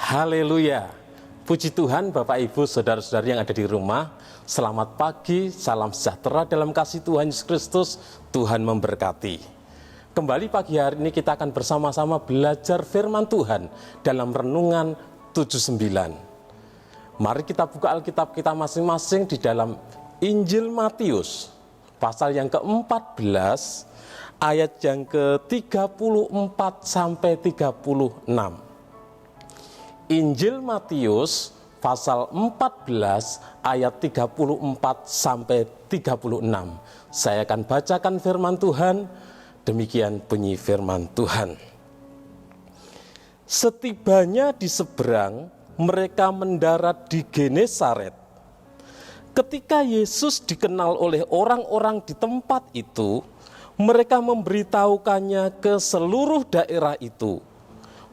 Haleluya. Puji Tuhan Bapak Ibu Saudara-saudari yang ada di rumah. Selamat pagi, salam sejahtera dalam kasih Tuhan Yesus Kristus. Tuhan memberkati. Kembali pagi hari ini kita akan bersama-sama belajar firman Tuhan dalam renungan 79. Mari kita buka Alkitab kita masing-masing di dalam Injil Matius pasal yang ke-14 ayat yang ke-34 sampai 36. Injil Matius pasal 14 ayat 34 sampai 36. Saya akan bacakan firman Tuhan. Demikian bunyi firman Tuhan. Setibanya di seberang, mereka mendarat di Genesaret. Ketika Yesus dikenal oleh orang-orang di tempat itu, mereka memberitahukannya ke seluruh daerah itu.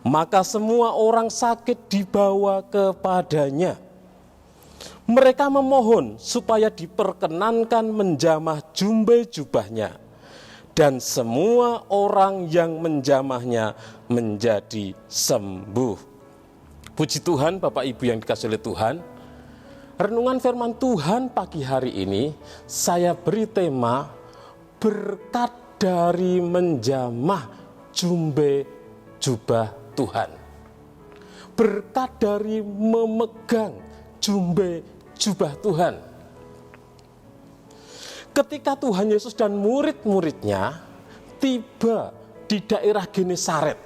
Maka semua orang sakit dibawa kepadanya. Mereka memohon supaya diperkenankan menjamah jumbe jubahnya. Dan semua orang yang menjamahnya menjadi sembuh. Puji Tuhan Bapak Ibu yang dikasihi oleh Tuhan. Renungan firman Tuhan pagi hari ini saya beri tema berkat dari menjamah jumbe jubah Tuhan. Berkat dari memegang jumbe jubah Tuhan. Ketika Tuhan Yesus dan murid-muridnya tiba di daerah Genesaret,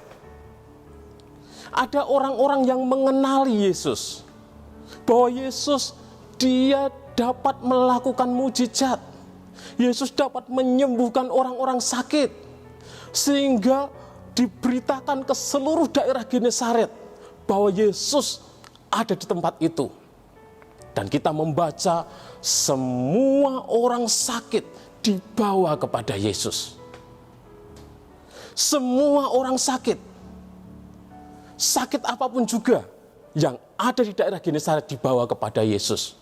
ada orang-orang yang mengenali Yesus, bahwa Yesus dia dapat melakukan mujizat, Yesus dapat menyembuhkan orang-orang sakit, sehingga diberitakan ke seluruh daerah Genesaret bahwa Yesus ada di tempat itu. Dan kita membaca semua orang sakit dibawa kepada Yesus. Semua orang sakit. Sakit apapun juga yang ada di daerah Genesaret dibawa kepada Yesus.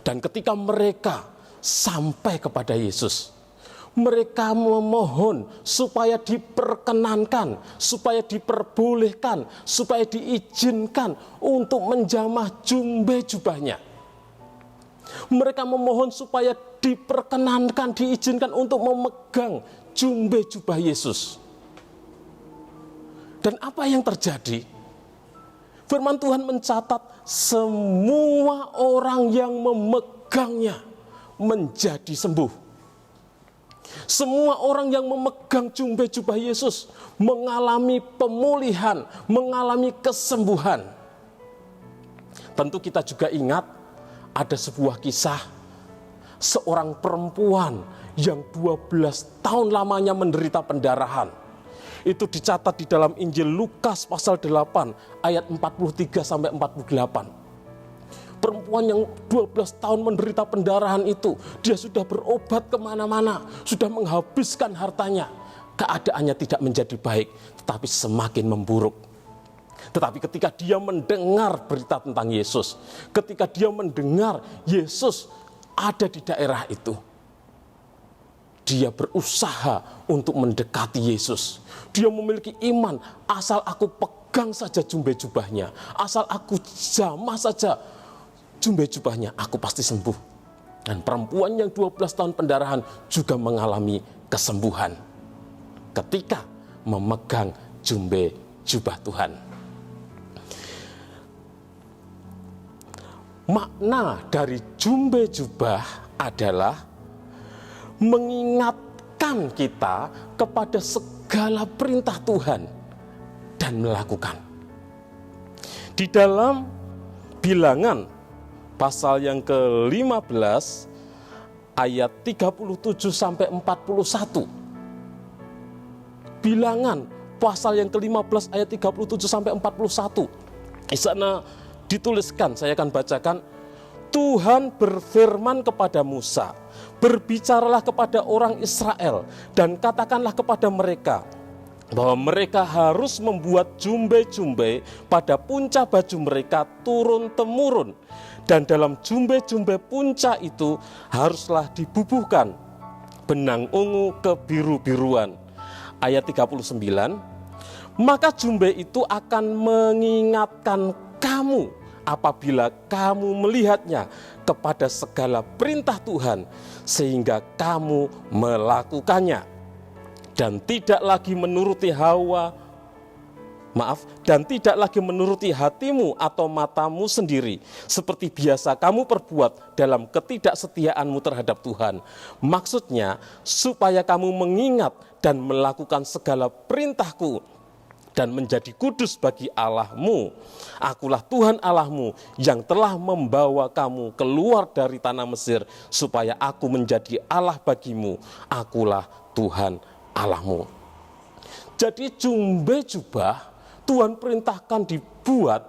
Dan ketika mereka sampai kepada Yesus, mereka memohon supaya diperkenankan, supaya diperbolehkan, supaya diizinkan untuk menjamah jumbe jubahnya. Mereka memohon supaya diperkenankan, diizinkan untuk memegang jumbe jubah Yesus. Dan apa yang terjadi? Firman Tuhan mencatat semua orang yang memegangnya menjadi sembuh. Semua orang yang memegang jumbe jubah Yesus mengalami pemulihan, mengalami kesembuhan. Tentu kita juga ingat ada sebuah kisah seorang perempuan yang 12 tahun lamanya menderita pendarahan. Itu dicatat di dalam Injil Lukas pasal 8 ayat 43 sampai 48. Perempuan yang 12 tahun menderita pendarahan itu, dia sudah berobat kemana-mana, sudah menghabiskan hartanya. Keadaannya tidak menjadi baik, tetapi semakin memburuk. Tetapi ketika dia mendengar berita tentang Yesus, ketika dia mendengar Yesus ada di daerah itu, dia berusaha untuk mendekati Yesus. Dia memiliki iman, asal aku pegang saja jumbe jubahnya, asal aku jamah saja jumbe jubahnya, aku pasti sembuh. Dan perempuan yang 12 tahun pendarahan juga mengalami kesembuhan ketika memegang jumbe jubah Tuhan. Makna dari jumbe jubah adalah mengingatkan kita kepada segala perintah Tuhan dan melakukan. Di dalam Bilangan pasal yang ke-15 ayat 37 sampai 41. Bilangan pasal yang ke-15 ayat 37 sampai 41. Di sana dituliskan, saya akan bacakan. Tuhan berfirman kepada Musa, berbicaralah kepada orang Israel dan katakanlah kepada mereka bahwa mereka harus membuat jumbe-jumbe pada punca baju mereka turun-temurun. Dan dalam jumbe-jumbe punca itu haruslah dibubuhkan benang ungu kebiru-biruan. Ayat 39, Maka jubah itu akan mengingatkan kamu apabila kamu melihatnya kepada segala perintah Tuhan, sehingga kamu melakukannya dan tidak lagi menuruti hatimu atau matamu sendiri, seperti biasa kamu perbuat dalam ketidaksetiaanmu terhadap Tuhan. Maksudnya, supaya kamu mengingat dan melakukan segala perintahku dan menjadi kudus bagi Allahmu. Akulah Tuhan Allahmu yang telah membawa kamu keluar dari tanah Mesir, supaya aku menjadi Allah bagimu. Akulah Tuhan Allahmu. Jadi jubah Tuhan perintahkan dibuat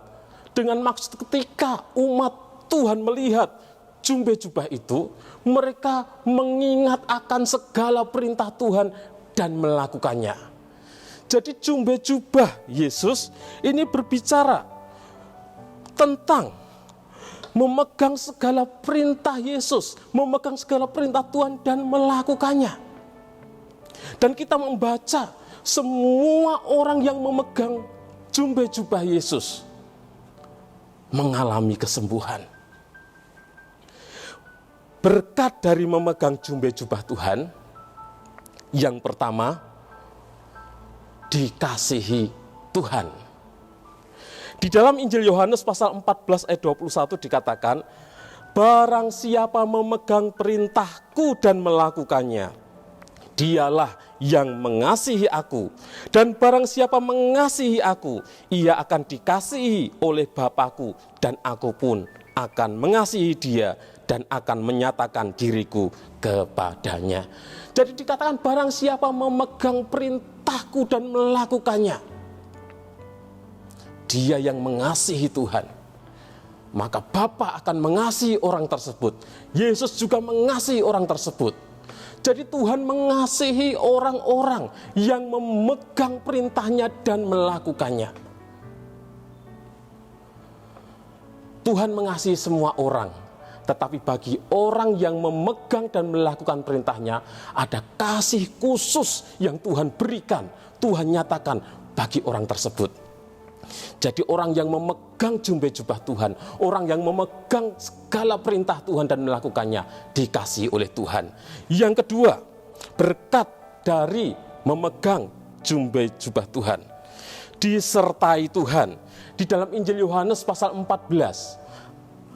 dengan maksud ketika umat Tuhan melihat jubah itu, mereka mengingat akan segala perintah Tuhan dan melakukannya. Jadi jubah Yesus ini berbicara tentang memegang segala perintah Yesus, memegang segala perintah Tuhan dan melakukannya. Dan kita membaca semua orang yang memegang jubah Yesus mengalami kesembuhan. Berkat dari memegang jubah Tuhan, yang pertama, dikasihi Tuhan. Di dalam Injil Yohanes pasal 14 ayat 21 dikatakan, barang siapa memegang perintahku dan melakukannya, dialah yang mengasihi aku. Dan barang siapa mengasihi aku, ia akan dikasihi oleh Bapa-Ku, dan aku pun akan mengasihi dia dan akan menyatakan diriku kepadanya. Jadi dikatakan barang siapa memegang perintahku dan melakukannya, dia yang mengasihi Tuhan. Maka Bapa akan mengasihi orang tersebut. Yesus juga mengasihi orang tersebut. Jadi Tuhan mengasihi orang-orang yang memegang perintahnya dan melakukannya. Tuhan mengasihi semua orang, tetapi bagi orang yang memegang dan melakukan perintahnya, ada kasih khusus yang Tuhan berikan, Tuhan nyatakan bagi orang tersebut. Jadi orang yang memegang jubah Tuhan, orang yang memegang segala perintah Tuhan dan melakukannya, dikasihi oleh Tuhan. Yang kedua, berkat dari memegang jubah Tuhan, disertai Tuhan. Di dalam Injil Yohanes pasal 14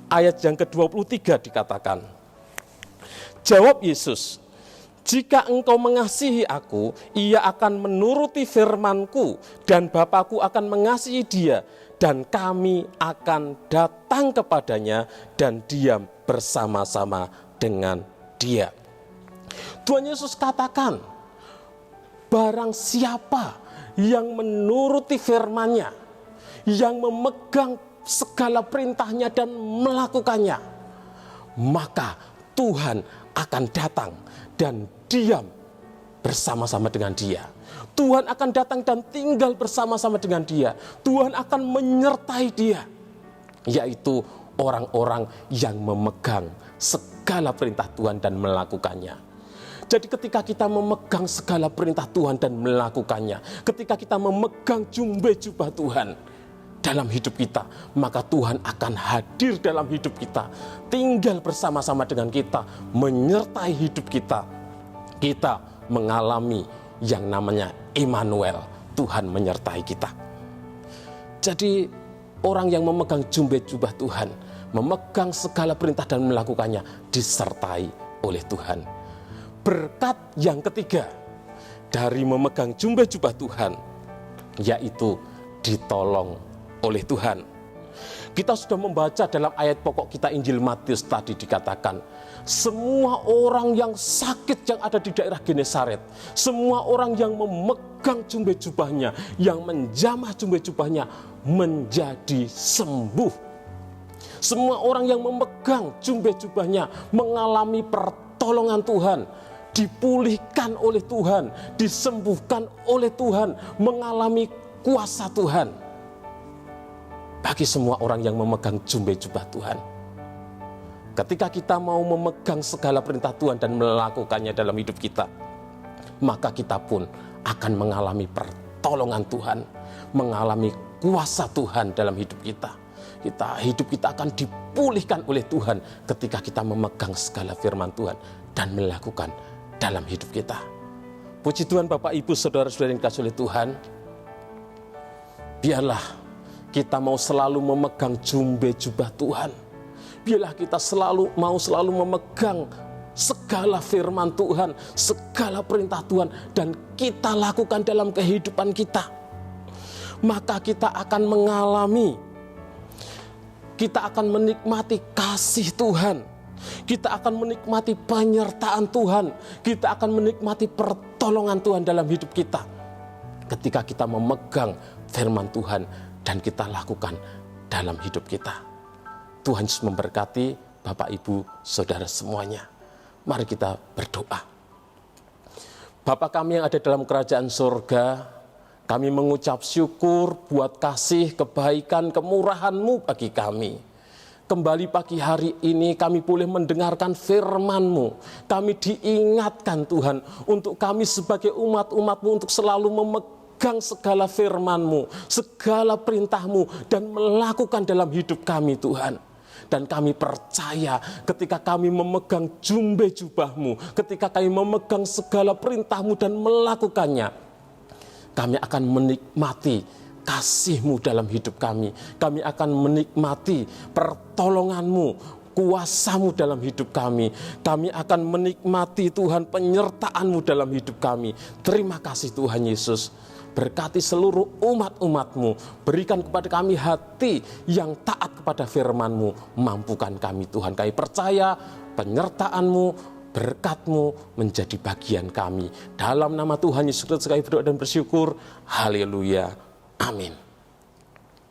ayat yang ke-23 dikatakan, jawab Yesus, jika engkau mengasihi aku, ia akan menuruti firman-Ku, dan Bapa-Ku akan mengasihi dia, dan kami akan datang kepadanya dan diam bersama-sama dengan dia. Tuhan Yesus katakan, barang siapa yang menuruti firman-Nya, yang memegang segala perintahnya dan melakukannya, maka Tuhan akan datang dan diam bersama-sama dengan dia. Tuhan akan datang dan tinggal bersama-sama dengan dia. Tuhan akan menyertai dia, yaitu orang-orang yang memegang segala perintah Tuhan dan melakukannya. Jadi ketika kita memegang segala perintah Tuhan dan melakukannya, ketika kita memegang jubah Tuhan dalam hidup kita, maka Tuhan akan hadir dalam hidup kita, tinggal bersama-sama dengan kita, menyertai hidup kita. Kita mengalami yang namanya Immanuel, Tuhan menyertai kita. Jadi orang yang memegang jubah Tuhan, memegang segala perintah dan melakukannya, disertai oleh Tuhan. Berkat yang ketiga dari memegang jubah Tuhan, yaitu ditolong oleh Tuhan. Kita sudah membaca dalam ayat pokok kita Injil Matius tadi dikatakan, semua orang yang sakit yang ada di daerah Genesaret, semua orang yang memegang jubahnya, yang menjamah jubahnya, menjadi sembuh. Semua orang yang memegang jubahnya mengalami pertolongan Tuhan, dipulihkan oleh Tuhan, disembuhkan oleh Tuhan, mengalami kuasa Tuhan. Bagi semua orang yang memegang jubah Tuhan, ketika kita mau memegang segala perintah Tuhan dan melakukannya dalam hidup kita, maka kita pun akan mengalami pertolongan Tuhan. mengalami kuasa Tuhan dalam hidup kita. Hidup kita akan dipulihkan oleh Tuhan ketika kita memegang segala firman Tuhan dan melakukan dalam hidup kita. Puji Tuhan Bapak Ibu Saudara-saudara yang dikasihi oleh Tuhan. Biarlah kita mau selalu memegang jumbe jubah Tuhan. Biarlah kita selalu memegang segala firman Tuhan, segala perintah Tuhan, dan kita lakukan dalam kehidupan kita. Maka kita akan menikmati kasih Tuhan. Kita akan menikmati penyertaan Tuhan. Kita akan menikmati pertolongan Tuhan dalam hidup kita. Ketika kita memegang firman Tuhan dan kita lakukan dalam hidup kita. Tuhan Yesus memberkati Bapak Ibu Saudara semuanya. Mari kita berdoa. Bapa kami yang ada dalam kerajaan surga, kami mengucap syukur buat kasih, kebaikan, kemurahan-Mu bagi kami. Kembali pagi hari ini kami boleh mendengarkan firman-Mu. Kami diingatkan Tuhan untuk kami sebagai umat-umat-Mu untuk selalu memegang segala firman-Mu, segala perintah-Mu dan melakukan dalam hidup kami Tuhan. Dan kami percaya ketika kami memegang jumbe jubah-Mu, ketika kami memegang segala perintah-Mu dan melakukannya, kami akan menikmati kasih-Mu dalam hidup kami. Kami akan menikmati pertolongan-Mu, kuasa-Mu dalam hidup kami. Kami akan menikmati Tuhan penyertaan-Mu dalam hidup kami. Terima kasih Tuhan Yesus. Berkati seluruh umat-umat-Mu. Berikan kepada kami hati yang taat kepada firman-Mu. Mampukan kami Tuhan. Kami percaya penyertaan-Mu, berkat-Mu menjadi bagian kami. Dalam nama Tuhan Yesus Kristus kami berdoa dan bersyukur. Haleluya. Amin.